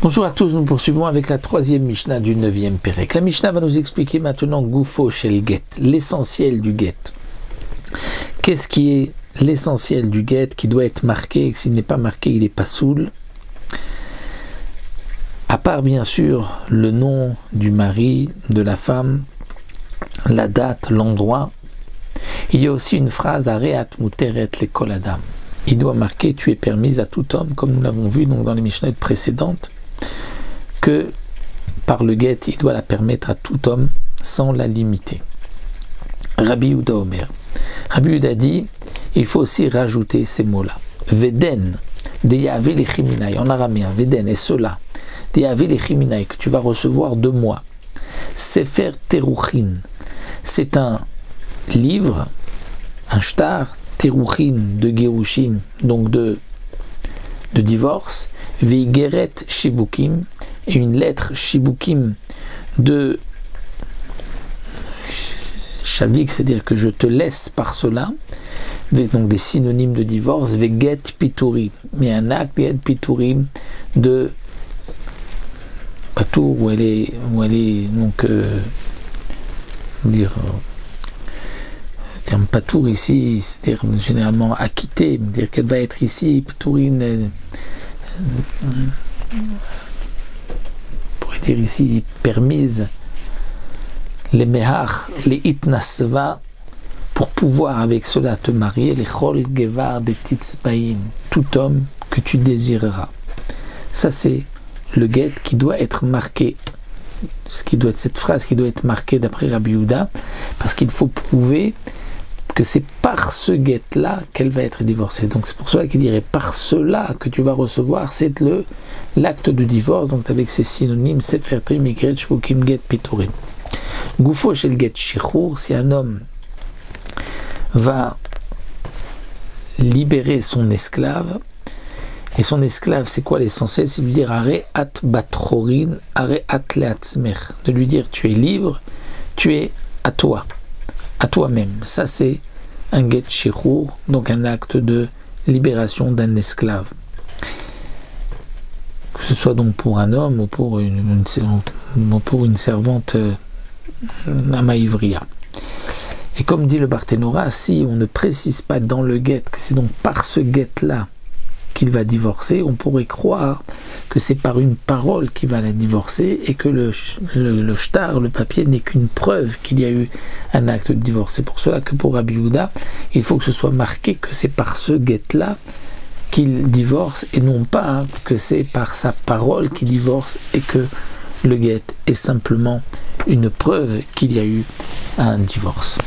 Bonjour à tous, nous poursuivons avec la troisième Mishnah du 9e Pérec. La Mishnah va nous expliquer maintenant Goufo shel Get, l'essentiel du Get. Qu'est-ce qui est l'essentiel du Get qui doit être marqué, et s'il n'est pas marqué, il n'est pas soul. À part bien sûr le nom du mari, de la femme, la date, l'endroit, il y a aussi une phrase Areat muteret lekol adam. Il doit marquer tu es permise à tout homme, comme nous l'avons vu donc dans les Mishnahs précédentes, que par le Get, il doit la permettre à tout homme sans la limiter. Rabbi Yehuda Omer. Rabbi Yehuda dit, il faut aussi rajouter ces mots-là. Veden, deyave lechiminai, en araméen, Veden est cela, deyave lechiminai, que tu vas recevoir de moi. Sefer Teruchin, c'est un livre, un shtar, Teruchin de Gerushim, donc de divorce, Veigeret Shibukim, et une lettre Shibukim de Shavik, c'est-à-dire que je te laisse par cela, donc des synonymes de divorce, Veget Piturim, mais un acte Get Piturim de Patour, où elle est donc dire terme patour ici, c'est-à-dire généralement acquittée, c'est-à-dire qu'elle va être ici, patourine, on pourrait dire ici permise, les mehach, les itnasva, pour pouvoir avec cela te marier, les chol gevar des titzbaïn, tout homme que tu désireras. Ça c'est le Get qui doit être marqué, cette phrase qui doit être marquée d'après Rabbi Yehuda, parce qu'il faut prouver que c'est par ce Get-là qu'elle va être divorcée. Donc c'est pour cela qu'il dirait par cela que tu vas recevoir, c'est l'acte de divorce, donc avec ces synonymes, Sefer Trim, Igret, Shvukim, Get, Piturim. Goufo shel Get Shichur, si un homme va libérer son esclave, et son esclave, c'est quoi l'essentiel? C'est de lui dire Are at batrorin, are at leatzmer, de lui dire tu es libre, tu es à toi, à toi-même. Ça c'est un Get Shichur, donc un acte de libération d'un esclave. Que ce soit donc pour un homme ou pour une servante Amaïvria. Et comme dit le Barthénora, si on ne précise pas dans le Get que c'est donc par ce Get-là qu'il va divorcer, on pourrait croire que c'est par une parole qu'il va la divorcer et que le shtar, le papier, n'est qu'une preuve qu'il y a eu un acte de divorce. C'est pour cela que pour Rabbi Yehuda, il faut que ce soit marqué que c'est par ce Get-là qu'il divorce et non pas que c'est par sa parole qu'il divorce et que le Get est simplement une preuve qu'il y a eu un divorce.